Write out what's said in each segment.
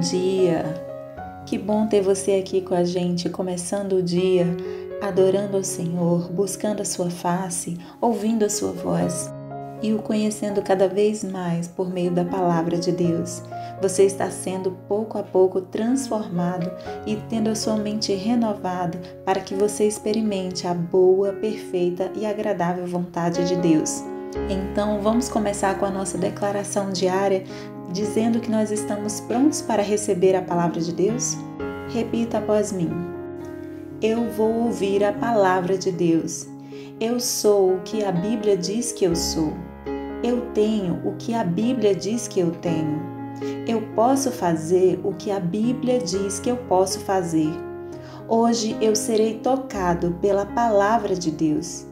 dia! Que bom ter você aqui com a gente, começando o dia, adorando ao Senhor, buscando a sua face, ouvindo a sua voz e o conhecendo cada vez mais por meio da palavra de Deus. Você está sendo pouco a pouco transformado e tendo a sua mente renovada para que você experimente a boa, perfeita e agradável vontade de Deus. Então, vamos começar com a nossa declaração diária, dizendo que nós estamos prontos para receber a palavra de Deus? Repita após mim. Eu vou ouvir a palavra de Deus. Eu sou o que a Bíblia diz que eu sou. Eu tenho o que a Bíblia diz que eu tenho. Eu posso fazer o que a Bíblia diz que eu posso fazer. Hoje eu serei tocado pela palavra de Deus.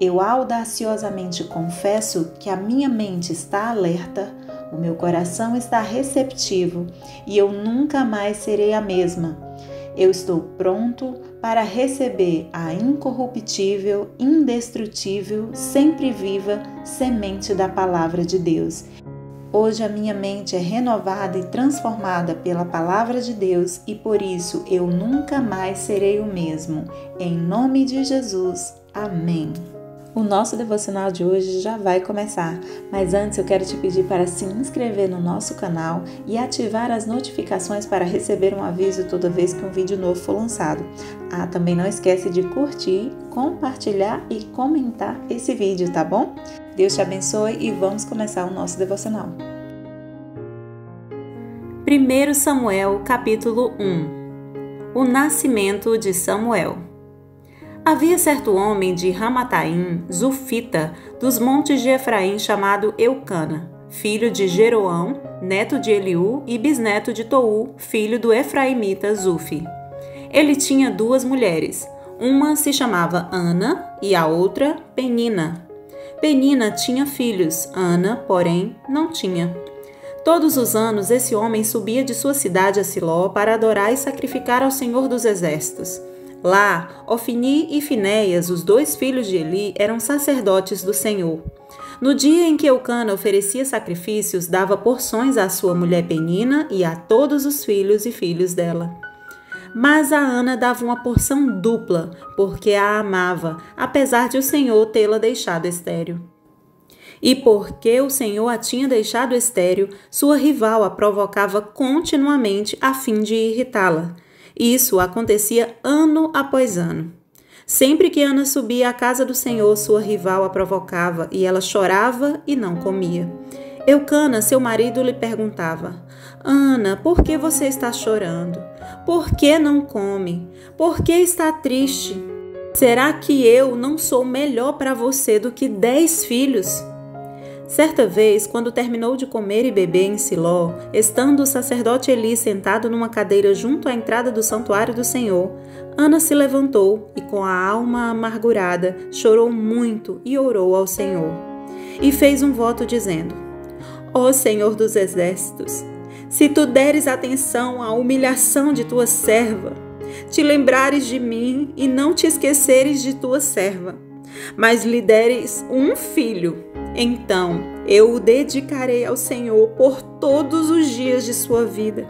Eu audaciosamente confesso que a minha mente está alerta, o meu coração está receptivo e eu nunca mais serei a mesma. Eu estou pronto para receber a incorruptível, indestrutível, sempre viva semente da palavra de Deus. Hoje a minha mente é renovada e transformada pela palavra de Deus e por isso eu nunca mais serei o mesmo. Em nome de Jesus. Amém. O nosso devocional de hoje já vai começar, mas antes eu quero te pedir para se inscrever no nosso canal e ativar as notificações para receber um aviso toda vez que um vídeo novo for lançado. Também não esquece de curtir, compartilhar e comentar esse vídeo, tá bom? Deus te abençoe e vamos começar o nosso devocional. 1 Samuel, capítulo 1. O nascimento de Samuel. Havia certo homem de Ramataim, Zufita, dos montes de Efraim, chamado Eucana, filho de Jeroão, neto de Eliú e bisneto de Tou, filho do efraimita Zufi. Ele tinha 2 mulheres, uma se chamava Ana e a outra Penina. Penina tinha filhos, Ana, porém, não tinha. Todos os anos esse homem subia de sua cidade a Siló para adorar e sacrificar ao Senhor dos Exércitos. Lá, Ofni e Finéias, os 2 filhos de Eli, eram sacerdotes do Senhor. No dia em que Eucana oferecia sacrifícios, dava porções à sua mulher Penina e a todos os filhos e filhos dela. Mas a Ana dava uma porção dupla, porque a amava, apesar de o Senhor tê-la deixado estéril. E porque o Senhor a tinha deixado estéril, sua rival a provocava continuamente a fim de irritá-la. Isso acontecia ano após ano. Sempre que Ana subia à casa do Senhor, sua rival a provocava e ela chorava e não comia. Eucana, seu marido, lhe perguntava: Ana, por que você está chorando? Por que não come? Por que está triste? Será que eu não sou melhor para você do que 10 filhos? Certa vez, quando terminou de comer e beber em Siló, estando o sacerdote Eli sentado numa cadeira junto à entrada do santuário do Senhor, Ana se levantou e, com a alma amargurada, chorou muito e orou ao Senhor. E fez um voto dizendo: Ó Senhor dos Exércitos, se tu deres atenção à humilhação de tua serva, te lembrares de mim e não te esqueceres de tua serva, mas lhe deres um filho, então eu o dedicarei ao Senhor por todos os dias de sua vida,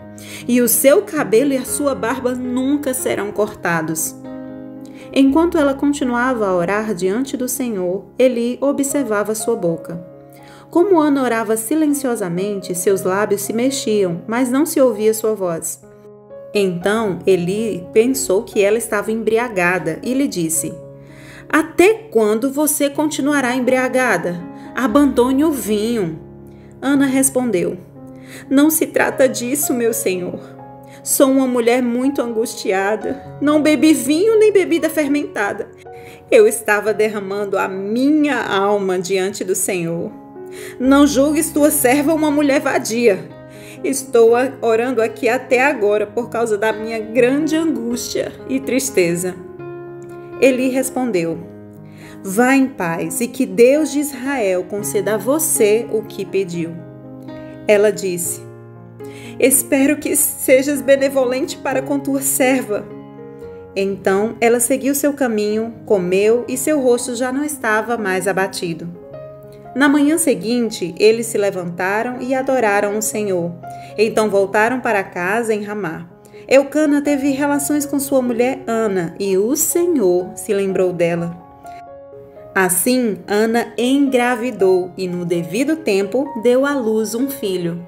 e o seu cabelo e a sua barba nunca serão cortados. Enquanto ela continuava a orar diante do Senhor, Eli observava sua boca. Como Ana orava silenciosamente, seus lábios se mexiam, mas não se ouvia sua voz. Então Eli pensou que ela estava embriagada e lhe disse: Até quando você continuará embriagada? Abandone o vinho. Ana respondeu: Não se trata disso, meu senhor. Sou uma mulher muito angustiada. Não bebi vinho nem bebida fermentada. Eu estava derramando a minha alma diante do Senhor. Não julgues tua serva uma mulher vadia. Estou orando aqui até agora por causa da minha grande angústia e tristeza. Eli respondeu: Vá em paz e que Deus de Israel conceda a você o que pediu. Ela disse: Espero que sejas benevolente para com tua serva. Então ela seguiu seu caminho, comeu e seu rosto já não estava mais abatido. Na manhã seguinte, eles se levantaram e adoraram o Senhor. Então voltaram para casa em Ramá. Eucana teve relações com sua mulher Ana, e o Senhor se lembrou dela. Assim, Ana engravidou e, no devido tempo, deu à luz um filho.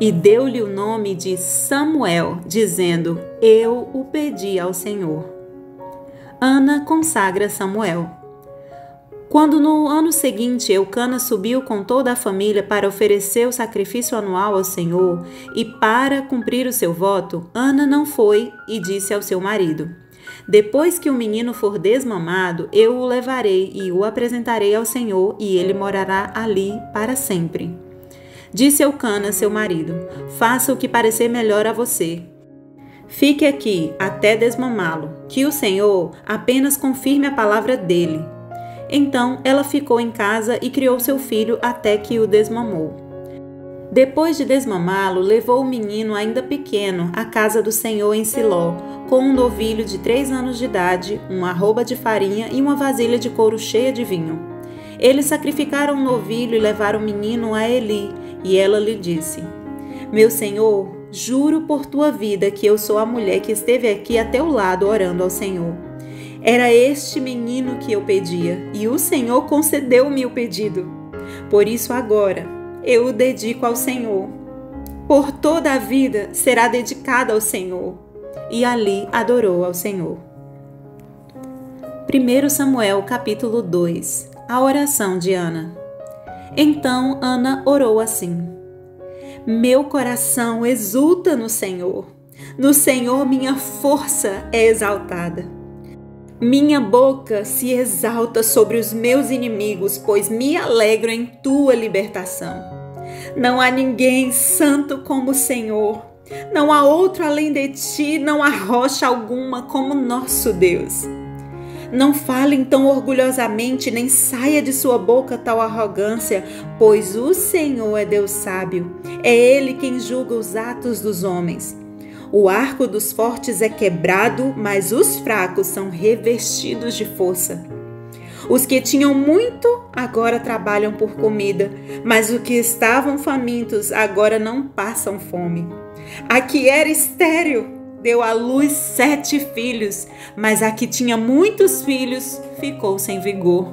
E deu-lhe o nome de Samuel, dizendo: Eu o pedi ao Senhor. Ana consagra Samuel. Quando no ano seguinte Eucana subiu com toda a família para oferecer o sacrifício anual ao Senhor e para cumprir o seu voto, Ana não foi e disse ao seu marido: Depois que o menino for desmamado, eu o levarei e o apresentarei ao Senhor, e ele morará ali para sempre. Disse Eucana, seu marido: Faça o que parecer melhor a você. Fique aqui até desmamá-lo, que o Senhor apenas confirme a palavra dele. Então ela ficou em casa e criou seu filho até que o desmamou. Depois de desmamá-lo, levou o menino ainda pequeno à casa do Senhor em Siló, com um novilho de 3 anos de idade, uma arroba de farinha e uma vasilha de couro cheia de vinho. Eles sacrificaram o novilho e levaram o menino a Eli, e ela lhe disse: Meu senhor, juro por tua vida que eu sou a mulher que esteve aqui a teu lado orando ao Senhor. Era este menino que eu pedia, e o Senhor concedeu-me o pedido. Por isso agora eu o dedico ao Senhor. Por toda a vida será dedicada ao Senhor. E ali adorou ao Senhor. 1 Samuel capítulo 2. A oração de Ana. Então Ana orou assim: Meu coração exulta no Senhor minha força é exaltada. Minha boca se exalta sobre os meus inimigos, pois me alegro em tua libertação. Não há ninguém santo como o Senhor. Não há outro além de ti, não há rocha alguma como nosso Deus. Não falem tão orgulhosamente, nem saia de sua boca tal arrogância, pois o Senhor é Deus sábio. É Ele quem julga os atos dos homens. O arco dos fortes é quebrado, mas os fracos são revestidos de força. Os que tinham muito agora trabalham por comida, mas os que estavam famintos agora não passam fome. A que era estéril deu à luz 7 filhos, mas a que tinha muitos filhos ficou sem vigor.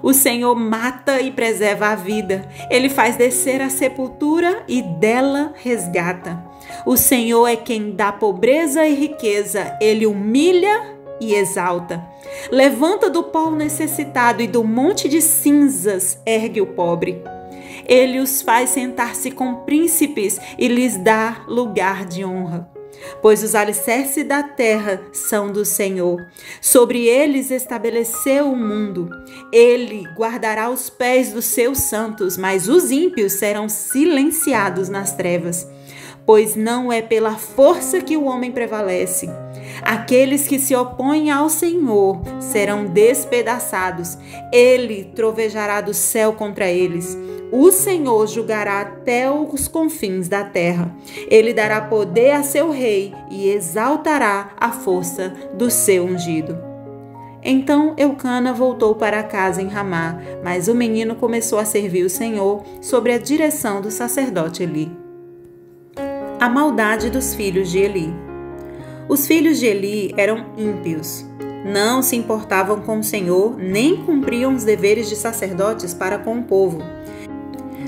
O Senhor mata e preserva a vida. Ele faz descer a sepultura e dela resgata. O Senhor é quem dá pobreza e riqueza. Ele humilha e exalta. Levanta do pó o necessitado e do monte de cinzas ergue o pobre. Ele os faz sentar-se com príncipes e lhes dá lugar de honra. Pois os alicerces da terra são do Senhor. Sobre eles estabeleceu o mundo. Ele guardará os pés dos seus santos, mas os ímpios serão silenciados nas trevas. Pois não é pela força que o homem prevalece. Aqueles que se opõem ao Senhor serão despedaçados. Ele trovejará do céu contra eles. O Senhor julgará até os confins da terra. Ele dará poder a seu rei e exaltará a força do seu ungido. Então Eucana voltou para casa em Ramá, mas o menino começou a servir o Senhor sob a direção do sacerdote Eli. A maldade dos filhos de Eli. Os filhos de Eli eram ímpios. Não se importavam com o Senhor, nem cumpriam os deveres de sacerdotes para com o povo.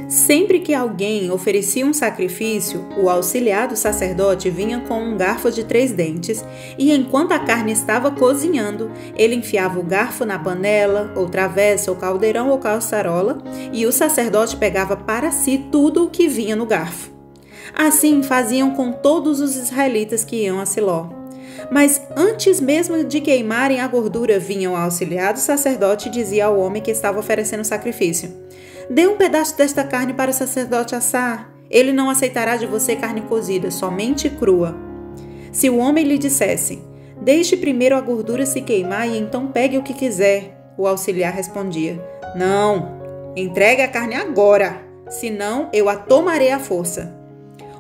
Sempre que alguém oferecia um sacrifício, o auxiliar do sacerdote vinha com um garfo de 3 dentes e, enquanto a carne estava cozinhando, ele enfiava o garfo na panela, ou travessa, ou caldeirão, ou caçarola, e o sacerdote pegava para si tudo o que vinha no garfo. Assim faziam com todos os israelitas que iam a Siló. Mas antes mesmo de queimarem a gordura, vinha o auxiliar do sacerdote e dizia ao homem que estava oferecendo o sacrifício: Dê um pedaço desta carne para o sacerdote assar. Ele não aceitará de você carne cozida, somente crua. Se o homem lhe dissesse: Deixe primeiro a gordura se queimar e então pegue o que quiser, o auxiliar respondia: Não, entregue a carne agora, senão eu a tomarei à força.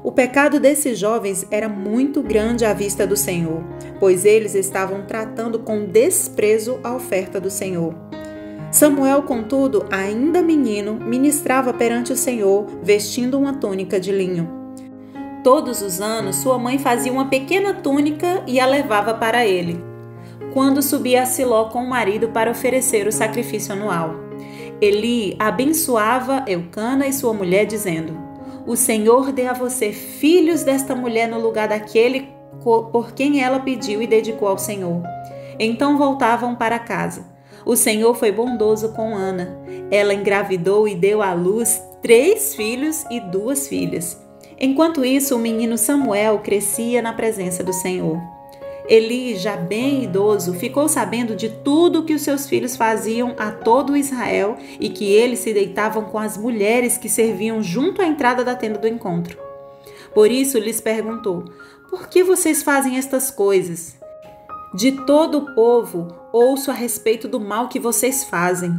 O pecado desses jovens era muito grande à vista do Senhor, pois eles estavam tratando com desprezo a oferta do Senhor. Samuel, contudo, ainda menino, ministrava perante o Senhor, vestindo uma túnica de linho. Todos os anos, sua mãe fazia uma pequena túnica e a levava para ele, quando subia a Siló com o marido para oferecer o sacrifício anual. Eli abençoava Eucana e sua mulher, dizendo: O Senhor dê a você filhos desta mulher no lugar daquele por quem ela pediu e dedicou ao Senhor. Então voltavam para casa. O Senhor foi bondoso com Ana. Ela engravidou e deu à luz 3 filhos e 2 filhas. Enquanto isso, o menino Samuel crescia na presença do Senhor. Eli, já bem idoso, ficou sabendo de tudo que os seus filhos faziam a todo Israel e que eles se deitavam com as mulheres que serviam junto à entrada da tenda do encontro. Por isso lhes perguntou: Por que vocês fazem estas coisas? De todo o povo ouço a respeito do mal que vocês fazem.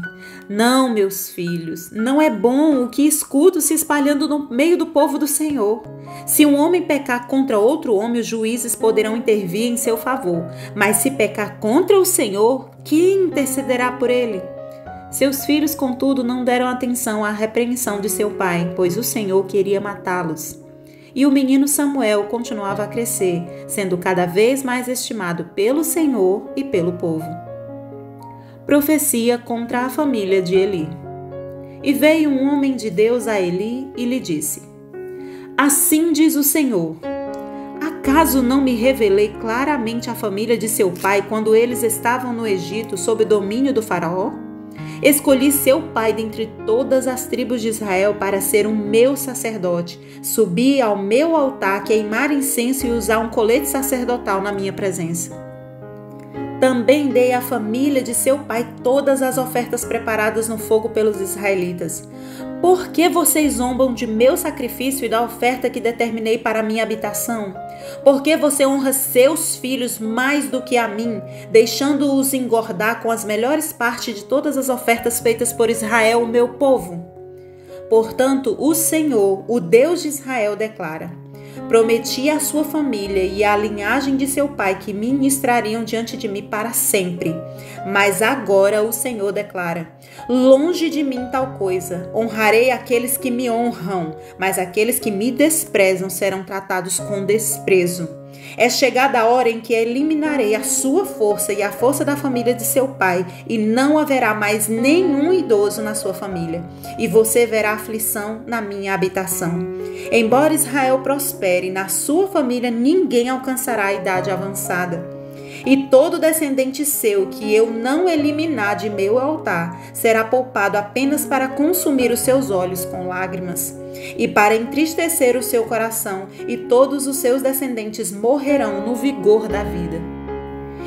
Não, meus filhos, não é bom o que escuto se espalhando no meio do povo do Senhor. Se um homem pecar contra outro homem, os juízes poderão intervir em seu favor. Mas se pecar contra o Senhor, quem intercederá por ele? Seus filhos, contudo, não deram atenção à repreensão de seu pai, pois o Senhor queria matá-los. E o menino Samuel continuava a crescer, sendo cada vez mais estimado pelo Senhor e pelo povo. Profecia contra a família de Eli. E veio um homem de Deus a Eli e lhe disse: Assim diz o Senhor: Acaso não me revelei claramente à família de seu pai quando eles estavam no Egito sob o domínio do faraó? Escolhi seu pai dentre todas as tribos de Israel para ser o meu sacerdote, subir ao meu altar, queimar incenso e usar um colete sacerdotal na minha presença. Também dei à família de seu pai todas as ofertas preparadas no fogo pelos israelitas. Por que vocês zombam de meu sacrifício e da oferta que determinei para a minha habitação? Por que você honra seus filhos mais do que a mim, deixando-os engordar com as melhores partes de todas as ofertas feitas por Israel, o meu povo? Portanto, o Senhor, o Deus de Israel, declara: Prometi à sua família e à linhagem de seu pai que ministrariam diante de mim para sempre. Mas agora o Senhor declara: Longe de mim tal coisa. Honrarei aqueles que me honram, mas aqueles que me desprezam serão tratados com desprezo. É chegada a hora em que eliminarei a sua força e a força da família de seu pai, e não haverá mais nenhum idoso na sua família, e você verá aflição na minha habitação. Embora Israel prospere, na sua família ninguém alcançará a idade avançada. E todo descendente seu que eu não eliminar de meu altar será poupado apenas para consumir os seus olhos com lágrimas e para entristecer o seu coração, e todos os seus descendentes morrerão no vigor da vida.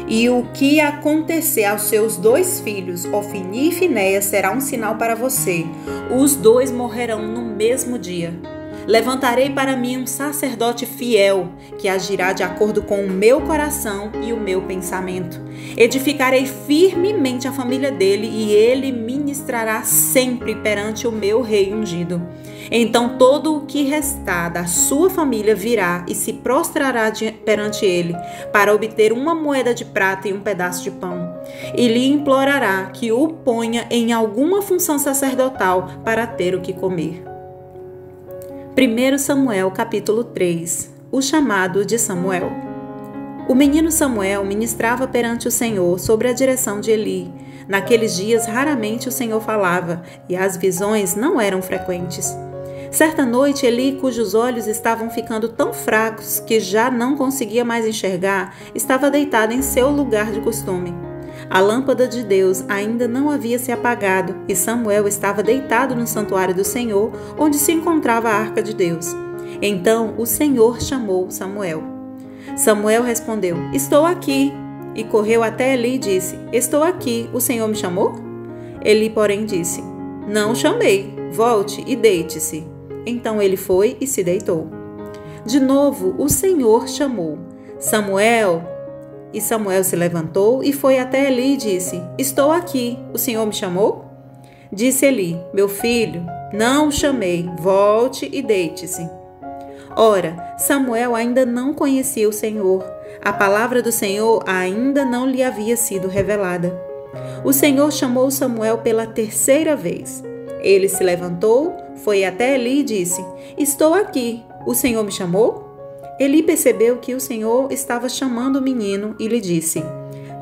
E o que acontecer aos seus 2 filhos, Ofni e Finéias, será um sinal para você. Os 2 morrerão no mesmo dia. Levantarei para mim um sacerdote fiel, que agirá de acordo com o meu coração e o meu pensamento. Edificarei firmemente a família dele, e ele ministrará sempre perante o meu rei ungido. Então todo o que restar da sua família virá e se prostrará perante ele, para obter uma moeda de prata e um pedaço de pão. E lhe implorará que o ponha em alguma função sacerdotal para ter o que comer. 1 Samuel capítulo 3. O chamado de Samuel. O menino Samuel ministrava perante o Senhor sob a direção de Eli. Naqueles dias raramente o Senhor falava, e as visões não eram frequentes. Certa noite, Eli, cujos olhos estavam ficando tão fracos que já não conseguia mais enxergar, estava deitado em seu lugar de costume. A lâmpada de Deus ainda não havia se apagado e Samuel estava deitado no santuário do Senhor, onde se encontrava a arca de Deus. Então o Senhor chamou Samuel. Samuel respondeu: Estou aqui. E correu até Eli e disse: Estou aqui, o Senhor me chamou? Eli, porém, disse: Não o chamei, volte e deite-se. Então ele foi e se deitou. De novo o Senhor chamou: Samuel. E Samuel se levantou e foi até Eli e disse: Estou aqui, o Senhor me chamou? Disse Eli: Meu filho, não o chamei, volte e deite-se. Ora, Samuel ainda não conhecia o Senhor. A palavra do Senhor ainda não lhe havia sido revelada. O Senhor chamou Samuel pela terceira vez. Ele se levantou, foi até Eli e disse: Estou aqui, o Senhor me chamou? Eli percebeu que o Senhor estava chamando o menino e lhe disse: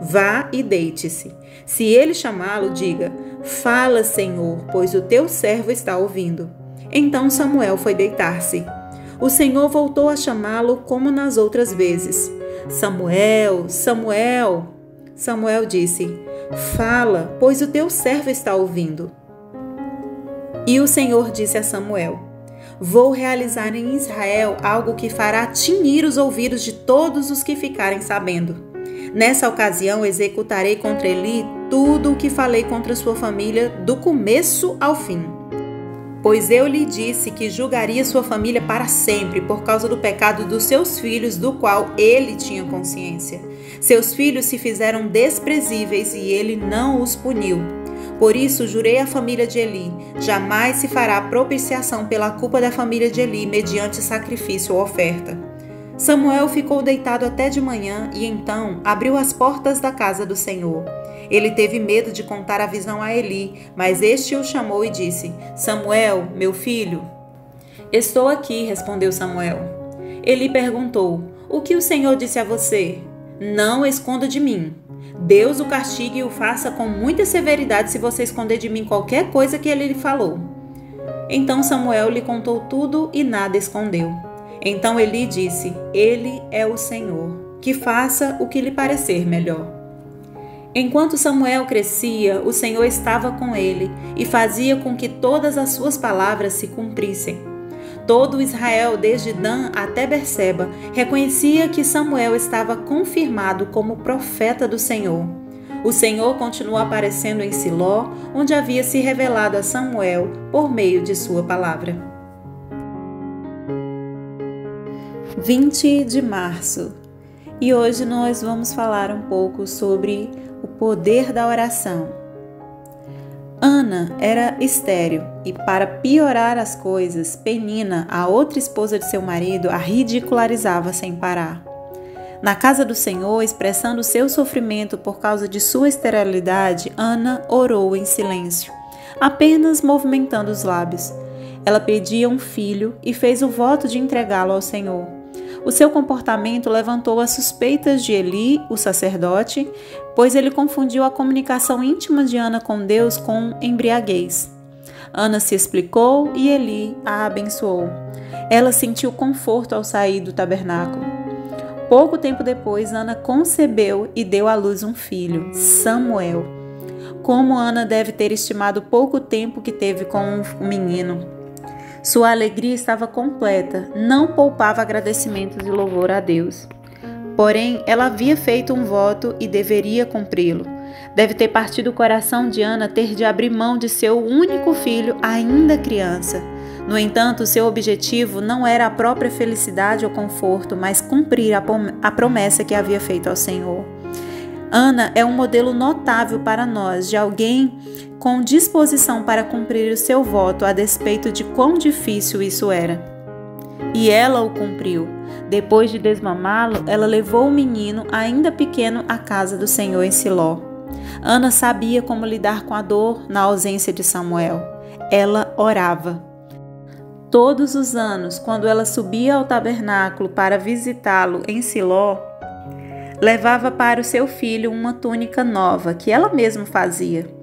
Vá e deite-se. Se ele chamá-lo, diga: Fala, Senhor, pois o teu servo está ouvindo. Então Samuel foi deitar-se. O Senhor voltou a chamá-lo como nas outras vezes. Samuel, Samuel. Samuel disse: Fala, pois o teu servo está ouvindo. E o Senhor disse a Samuel: Vou realizar em Israel algo que fará tinir os ouvidos de todos os que ficarem sabendo. Nessa ocasião executarei contra Eli tudo o que falei contra sua família do começo ao fim. Pois eu lhe disse que julgaria sua família para sempre por causa do pecado dos seus filhos, do qual ele tinha consciência. Seus filhos se fizeram desprezíveis e ele não os puniu. Por isso jurei à família de Eli: jamais se fará propiciação pela culpa da família de Eli mediante sacrifício ou oferta. Samuel ficou deitado até de manhã e então abriu as portas da casa do Senhor. Ele teve medo de contar a visão a Eli, mas este o chamou e disse: Samuel, meu filho. Estou aqui, respondeu Samuel. Eli perguntou: O que o Senhor disse a você? Não esconda de mim. Deus o castigue e o faça com muita severidade se você esconder de mim qualquer coisa que ele lhe falou. Então Samuel lhe contou tudo e nada escondeu. Então Eli disse: Ele é o Senhor, que faça o que lhe parecer melhor. Enquanto Samuel crescia, o Senhor estava com ele e fazia com que todas as suas palavras se cumprissem. Todo Israel, desde Dan até Berseba, reconhecia que Samuel estava confirmado como profeta do Senhor. O Senhor continuou aparecendo em Siló, onde havia se revelado a Samuel por meio de sua palavra. 20 de março. E hoje nós vamos falar um pouco sobre o poder da oração. Ana era estéril e, para piorar as coisas, Penina, a outra esposa de seu marido, a ridicularizava sem parar. Na casa do Senhor, expressando seu sofrimento por causa de sua esterilidade, Ana orou em silêncio, apenas movimentando os lábios. Ela pedia um filho e fez o voto de entregá-lo ao Senhor. O seu comportamento levantou as suspeitas de Eli, o sacerdote, pois ele confundiu a comunicação íntima de Ana com Deus com embriaguez. Ana se explicou e Eli a abençoou. Ela sentiu conforto ao sair do tabernáculo. Pouco tempo depois, Ana concebeu e deu à luz um filho, Samuel. Como Ana deve ter estimado pouco tempo que teve com o menino. Sua alegria estava completa, não poupava agradecimentos e louvor a Deus. Porém, ela havia feito um voto e deveria cumpri-lo. Deve ter partido o coração de Ana ter de abrir mão de seu único filho, ainda criança. No entanto, seu objetivo não era a própria felicidade ou conforto, mas cumprir a promessa que havia feito ao Senhor. Ana é um modelo notável para nós de alguém com disposição para cumprir o seu voto a despeito de quão difícil isso era. E ela o cumpriu. Depois de desmamá-lo, ela levou o menino, ainda pequeno, à casa do Senhor em Siló. Ana sabia como lidar com a dor na ausência de Samuel. Ela orava. Todos os anos, quando ela subia ao tabernáculo para visitá-lo em Siló, levava para o seu filho uma túnica nova que ela mesma fazia.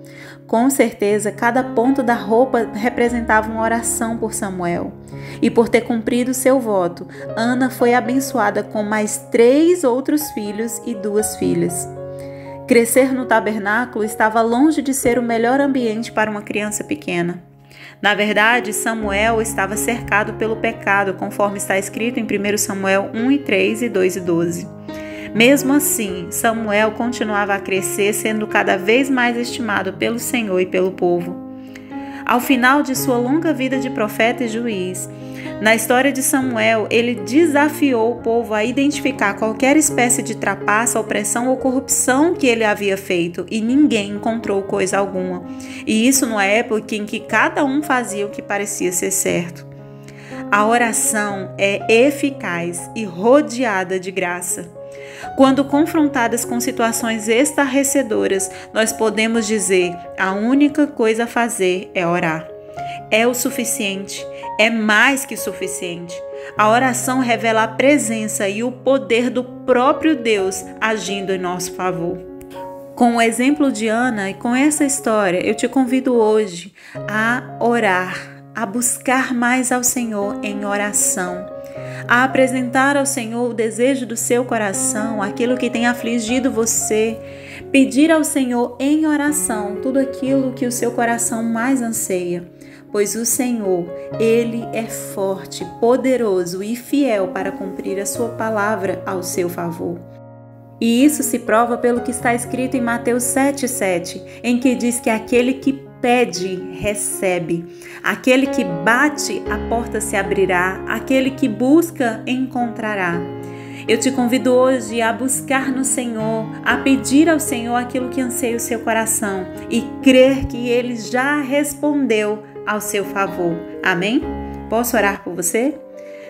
Com certeza, cada ponto da roupa representava uma oração por Samuel. E por ter cumprido seu voto, Ana foi abençoada com mais 3 outros filhos e 2 filhas. Crescer no tabernáculo estava longe de ser o melhor ambiente para uma criança pequena. Na verdade, Samuel estava cercado pelo pecado, conforme está escrito em 1 Samuel 1:3 e 2:12. Mesmo assim, Samuel continuava a crescer, sendo cada vez mais estimado pelo Senhor e pelo povo. Ao final de sua longa vida de profeta e juiz, na história de Samuel, ele desafiou o povo a identificar qualquer espécie de trapaça, opressão ou corrupção que ele havia feito, e ninguém encontrou coisa alguma. E isso numa época em que cada um fazia o que parecia ser certo. A oração é eficaz e rodeada de graça. Quando confrontadas com situações estarrecedoras, nós podemos dizer: a única coisa a fazer é orar. É o suficiente, é mais que suficiente. A oração revela a presença e o poder do próprio Deus agindo em nosso favor. Com o exemplo de Ana e com essa história, eu te convido hoje a orar, a buscar mais ao Senhor em oração, a apresentar ao Senhor o desejo do seu coração, aquilo que tem afligido você, pedir ao Senhor em oração tudo aquilo que o seu coração mais anseia. Pois o Senhor, Ele é forte, poderoso e fiel para cumprir a sua palavra ao seu favor. E isso se prova pelo que está escrito em Mateus 7,7, em que diz que aquele que pede, recebe. Aquele que bate, a porta se abrirá. Aquele que busca, encontrará. Eu te convido hoje a buscar no Senhor, a pedir ao Senhor aquilo que anseia o seu coração e crer que Ele já respondeu ao seu favor. Amém? Posso orar por você?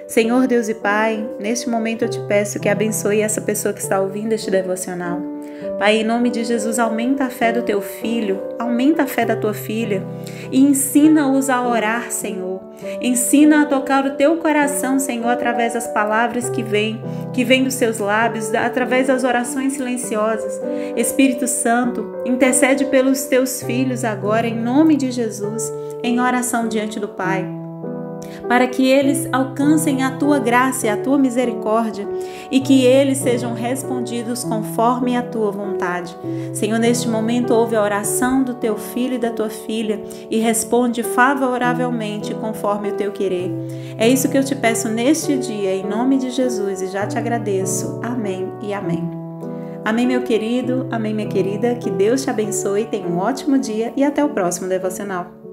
Senhor Deus e Pai, neste momento eu te peço que abençoe essa pessoa que está ouvindo este devocional. Pai, em nome de Jesus, aumenta a fé do teu filho, aumenta a fé da tua filha e ensina-os a orar, Senhor. Ensina a tocar o teu coração, Senhor, através das palavras que vêm dos seus lábios, através das orações silenciosas. Espírito Santo, intercede pelos teus filhos agora, em nome de Jesus, em oração diante do Pai, para que eles alcancem a tua graça e a tua misericórdia e que eles sejam respondidos conforme a tua vontade. Senhor, neste momento ouve a oração do teu filho e da tua filha e responde favoravelmente conforme o teu querer. É isso que eu te peço neste dia, em nome de Jesus, e já te agradeço. Amém e amém. Amém, meu querido, amém, minha querida, que Deus te abençoe, tenha um ótimo dia e até o próximo devocional.